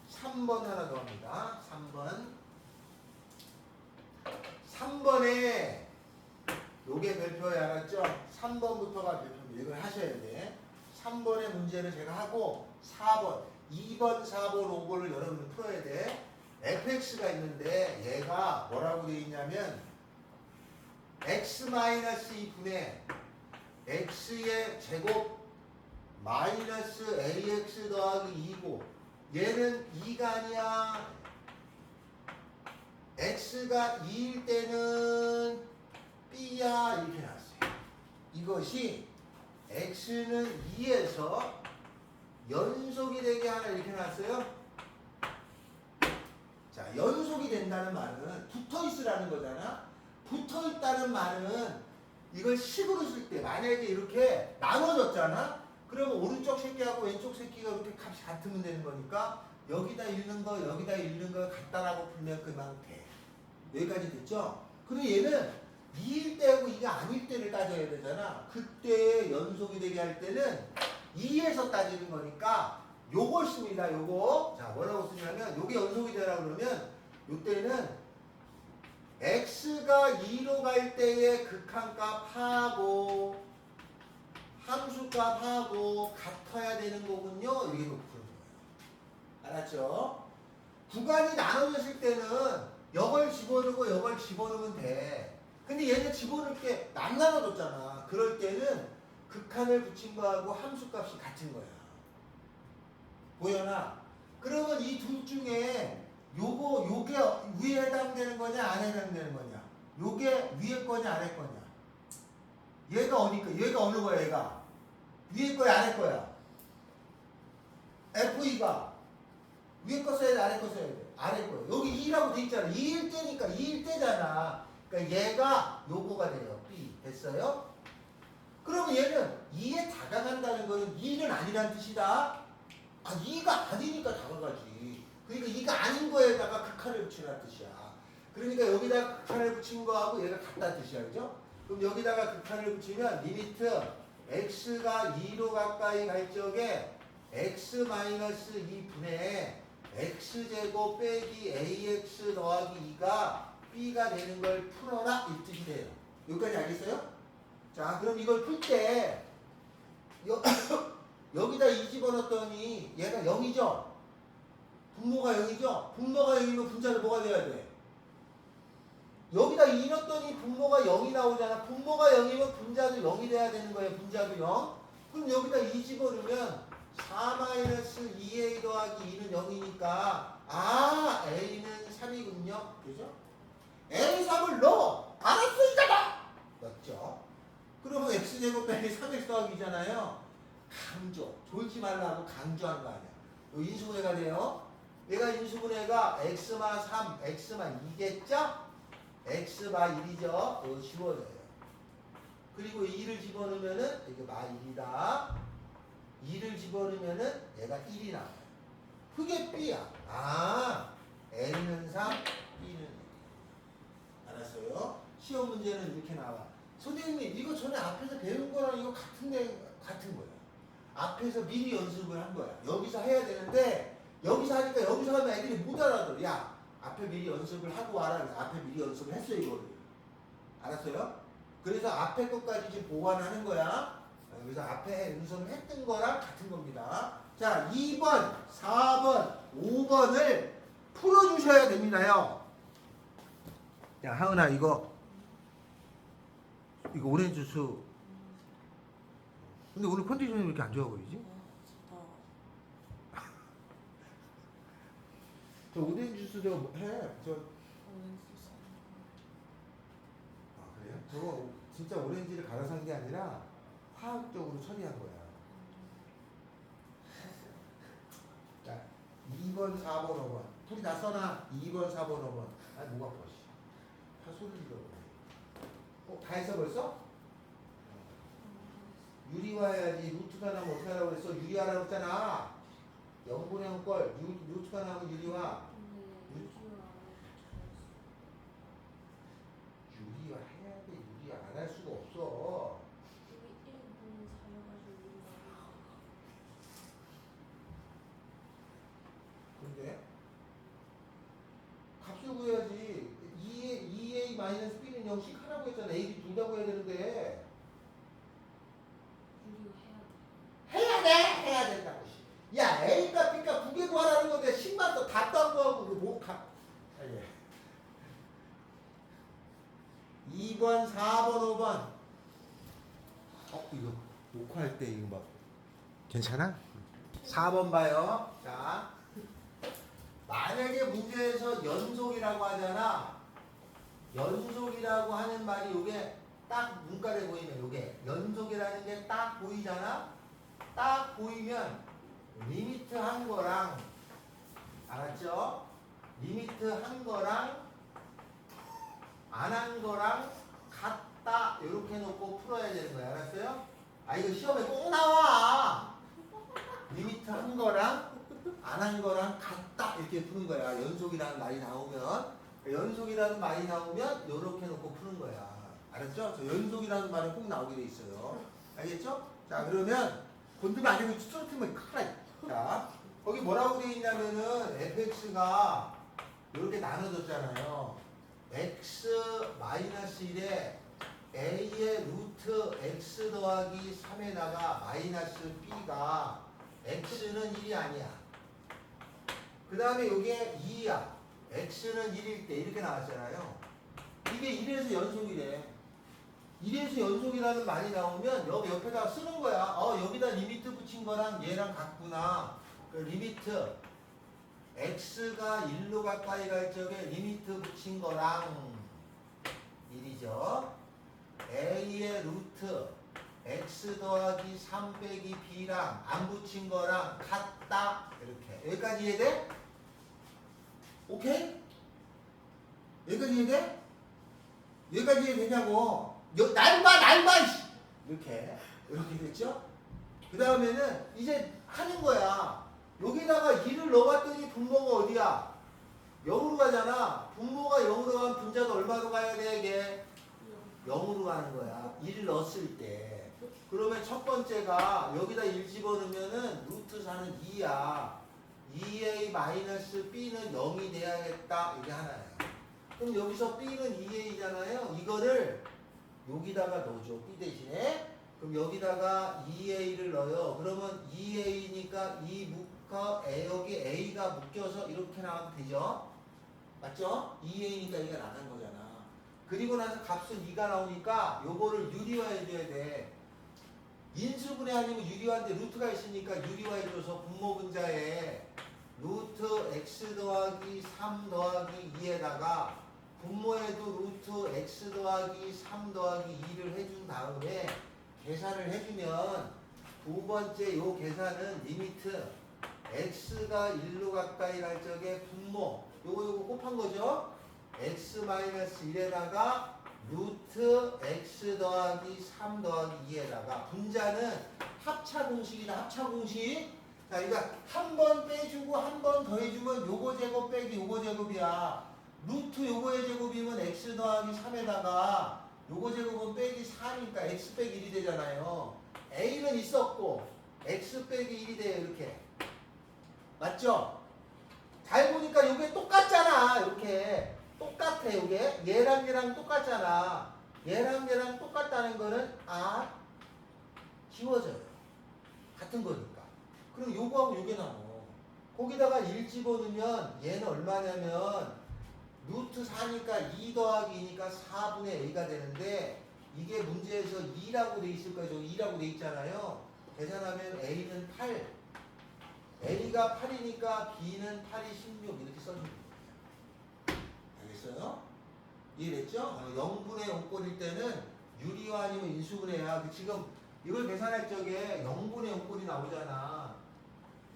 S1: 3번 하나 더 합니다. 3번에 요게 별표에 알았죠? 3번부터가 별표입니다. 이걸 하셔야 돼. 3번의 문제를 제가 하고 4번, 2번, 4번, 5번을 여러분이 풀어야 돼. fx가 있는데 얘가 뭐라고 되어 있냐면 x-2분의 x의 제곱 마이너스 ax 더하기 2고 얘는 2가 아니야. x가 2일 때는 b야 이렇게 나왔어요. 이것이 x는 2에서 연속이 되게 하나 이렇게 나왔어요. 자, 연속이 된다는 말은 붙어 있으라는 거잖아. 붙어 있다는 말은 이걸 식으로 쓸 때 만약에 이렇게 나눠졌잖아. 그러면 오른쪽 새끼하고 왼쪽 새끼가 이렇게 값이 같으면 되는 거니까 여기다 읽는 거 여기다 읽는 거 같다라고 풀면 그만 돼. 여기까지 됐죠? 근데 얘는 2일 때하고 이게 아닐 때를 따져야 되잖아. 그때 연속이 되게 할 때는 2에서 따지는 거니까 요걸 씁니다. 요거. 자, 뭐라고 쓰냐면 요게 연속이 되라 그러면 요때는 x가 2로 갈 때의 극한값하고 함수값하고 같아야 되는 거군요. 이렇게 놓고 푸는 거예요. 알았죠? 구간이 나눠졌을 때는 이걸 집어넣고 이걸 집어넣으면 돼. 근데 얘는 집어넣을 게 안 나눠졌잖아. 그럴 때는 극한을 붙인 거하고 함수값이 같은 거야. 보여나? 그러면 이 둘 중에 요게 위에 해당되는 거냐 안 해당되는 거냐? 요게 위에 거냐 아래 거냐? 얘가 어디 거? 얘가 어느 거야 얘가? 위에 거야 아래 거야? FE가 위에 거 써야 돼 아래 거 써야 돼? 아래 거야. 여기 2라고 돼 있잖아. 2일 때니까 2일 때잖아. 그러니까 얘가 요거가 돼요. B 됐어요? 그러면 얘는 2에 다가간다는 거는 2는 아니란 뜻이다. 아 2가 아니니까 다가가지. 그러니까 2가 아닌 거에다가 극한을 붙이라는 뜻이야. 그러니까 여기다가 극한을 붙인 거하고 얘가 같다는 뜻이야. 그죠? 그럼 여기다가 극한을 붙이면 리미트 x가 2로 가까이 갈 적에 x-2분의 x제곱 빼기 ax 더하기 2가 b가 되는 걸 풀어라 이 뜻이 돼요. 여기까지 알겠어요? 자 그럼 이걸 풀 때 여기다 2 집어넣었더니 얘가 0이죠? 분모가 0이죠? 분모가 0이면 분자는 뭐가 돼야 돼? 여기다 2 넣었더니 분모가 0이 나오잖아. 분모가 0이면 분자도 0이 돼야 되는 거예요. 분자도 0. 그럼 여기다 2 집어넣으면 4-2a 더하기 2는 0이니까 아 a는 3이군요. 그죠? a 3을 넣어. 알았어 이잖아. 넣었죠. 그러면 x제곱 빼기 3x 더하기 2잖아요. 강조. 졸지 말라고 강조한 거 아니야. 요 인수분해가 돼요. 얘가 인수분해가 x마 3, x마 2겠죠? x마 1이죠. 이거 지워져요. 그리고 2를 집어넣으면은 이게 마 1이다. 2를 집어넣으면은 얘가 1이 나와요. 그게 B야. 아, N은 3, B는 1. 알았어요? 시험 문제는 이렇게 나와. 선생님, 이거 전에 앞에서 배운 거랑 이거 같은 거야. 앞에서 미리 연습을 한 거야. 여기서 해야 되는데, 여기서 하니까 여기서 하면 애들이 못 알아들어. 야, 앞에 미리 연습을 하고 와라. 그래서 앞에 미리 연습을 했어, 이거를. 알았어요? 그래서 앞에 것까지 지금 보완하는 거야. 그래서 앞에 연습을 했던 거랑 같은 겁니다. 자, 2번, 4번, 5번을 풀어주셔야 됩니다요. 야, 하은아, 이거 오렌지 주스. 근데 오늘 컨디션이 왜 이렇게 안 좋아 보이지? 저 오렌지 주스 저 해. 아, 그래요? 저거 진짜 오렌지를 갈아서 한 게 아니라 화학적으로 처리한 거야. 자, 2번, 4번, 5번. 둘이 다 써놔. 2번, 4번, 5번. 아, 뭐가 벌써. 다 소리를 들어보네. 다 했어 벌써? 유리화 해야지. 루트가 나면 어떻게 하라고 그랬어? 유리화라고 했잖아. 0분의 0꼴. 루트가 나면 유리화. 유리화 해야 돼. 유리화 안 할 수가 없어. 근데 값을 구해야지. 2a-b는 0씩 하라고 했잖아. a, b 둘 다 구해야 되는데. 해야 된다고. 야, A값, B값 두 개 구하라는 건데 10만 더 다 딴 거하고 뭐 값. 2번, 4번, 5번. 이거 녹화할 때 이거 막 괜찮아? 4번 봐요. 자, 만약에 문제에서 연속이라고 하잖아. 연속이라고 하는 말이 요게 딱 문간에 보이면 요게 연속이라는 게 딱 보이잖아. 딱 보이면 리미트 한 거랑 알았죠? 리미트 한 거랑 안 한 거랑 같다 이렇게 놓고 풀어야 되는 거야. 알았어요? 아 이거 시험에 꼭 나와. 리미트 한 거랑 안 한 거랑 같다 이렇게 푸는 거야. 연속이라는 말이 나오면 연속이라는 말이 나오면 이렇게 놓고 푸는 거야. 알았죠? 저 연속이라는 말은 꼭 나오게 돼 있어요. 알겠죠? 자, 그러면 건드면 안 되고 쓰러뜨리면 큰일 나. 자, 거기 뭐라고 돼 있냐면은 fx가 이렇게 나눠졌잖아요. x-1에 a의 루트 x 더하기 3에다가 마이너스 b가 x는 1이 아니야. 그 다음에 이게 2야. x는 1일 때 이렇게 나왔잖아요. 이게 1에서 연속이래. 1에서 연속이라는 말이 나오면 여기 옆에다 쓰는 거야. 여기다 리미트 붙인 거랑 얘랑 같구나. 그 리미트 x가 1로 가까이 갈 적에 리미트 붙인 거랑 1이죠. a의 루트 x 더하기 3 빼기 b랑 안 붙인 거랑 같다. 이렇게. 여기까지 이해돼? 오케이? 여기까지 이해돼? 여기까지 이해되냐고. 날 봐! 이렇게 됐죠? 그 다음에는 이제 하는 거야. 여기다가 2를 넣어봤더니 분모가 어디야? 0으로 가잖아. 분모가 0으로 가면 분자가 얼마로 가야 돼? 이게 0으로 가는 거야. 1을 넣었을 때. 그러면 첫 번째가 여기다 1 집어넣으면은 루트 4는 2야. 2a 마이너스 b는 0이 돼야겠다. 이게 하나예요. 그럼 여기서 b는 2a잖아요. 이거를 여기다가 넣어줘. b 대신에. 그럼 여기다가 2a를 넣어요. 그러면 2a니까 2 묶어 여기 a가 묶여서 이렇게 나가면 되죠. 맞죠? 2a니까 얘가 나간 거잖아. 그리고 나서 값은 2가 나오니까 요거를 유리화해줘야 돼. 인수분해 아니면 유리화인데 루트가 있으니까 유리화해줘서 분모분자에 루트 x 더하기 3 더하기 2에다가 분모에도 루트 x 더하기 3 더하기 2를 해준 다음에 계산을 해주면 두 번째 요 계산은 리미트 x가 1로 가까이 갈 적에 분모 요거 곱한 거죠. x-1에다가 루트 x 더하기 3 더하기 2에다가 분자는 합차공식이다. 합차공식. 자, 그러니까 한 번 빼주고 한 번 더해주면 요거 제곱 빼기 요거 제곱이야. 루트 요거의 제곱이면 x 더하기 3에다가 요거 제곱은 빼기 4니까 x 빼기 1이 되잖아요. a는 있었고 x 빼기 1이 돼요. 이렇게. 맞죠? 잘 보니까 요게 똑같잖아. 이렇게. 똑같아. 요게. 얘랑 얘랑 똑같잖아. 얘랑 얘랑 똑같다는 거는 지워져요. 같은 거니까. 그럼 요거하고 요게 나와. 거기다가 1 집어넣으면 얘는 얼마냐면 루트 4니까 2 더하기 2니까 4분의 a가 되는데 이게 문제에서 2라고 돼 있을 거예요. 저기 2라고 돼 있잖아요. 계산하면 a는 8. a가 8이니까 b는 8이 16 이렇게 써주면 돼요. 알겠어요? 이해됐죠? 0분의 0꼴일 때는 유리화 아니면 인수분해야. 지금 이걸 계산할 적에 0분의 0꼴이 나오잖아.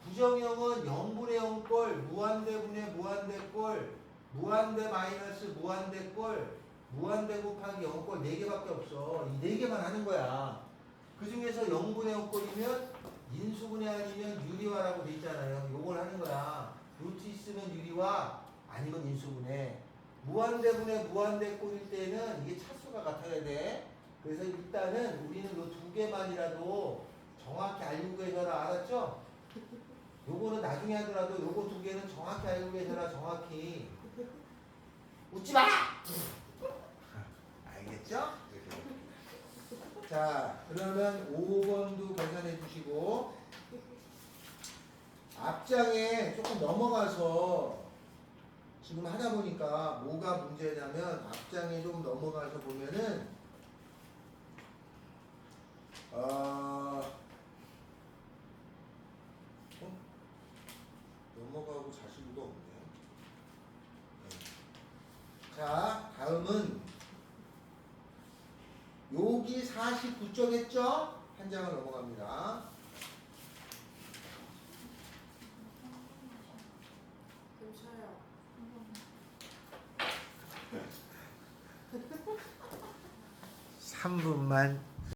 S1: 부정형은 0분의 0꼴, 무한대분의 무한대꼴, 무한대 마이너스 무한대꼴, 무한대 곱하기 0꼴 4개밖에 없어. 이 4개만 하는 거야. 그 중에서 0분의 0꼴이면 인수분해 아니면 유리화라고 돼 있잖아요. 요걸 하는 거야. 루트 있으면 유리화 아니면 인수분해. 무한대분의 무한대꼴일 때는 이게 차수가 같아야 돼. 그래서 일단은 우리는 요 2개만이라도 정확히 알고 계셔라. 알았죠? 요거는 나중에 하더라도 요거 2개는 정확히 알고 계셔라. 정확히. 웃지 마! 알겠죠? 자, 그러면 5번도 계산해 주시고 앞장에 조금 넘어가서 지금 하다 보니까 뭐가 문제냐면 앞장에 좀 넘어가서 보면은 넘어가고 자신도 없네. 자, 다음은 여기 49쪽 했죠? 한 장을 넘어갑니다.
S2: 괜찮아요.
S1: 3분만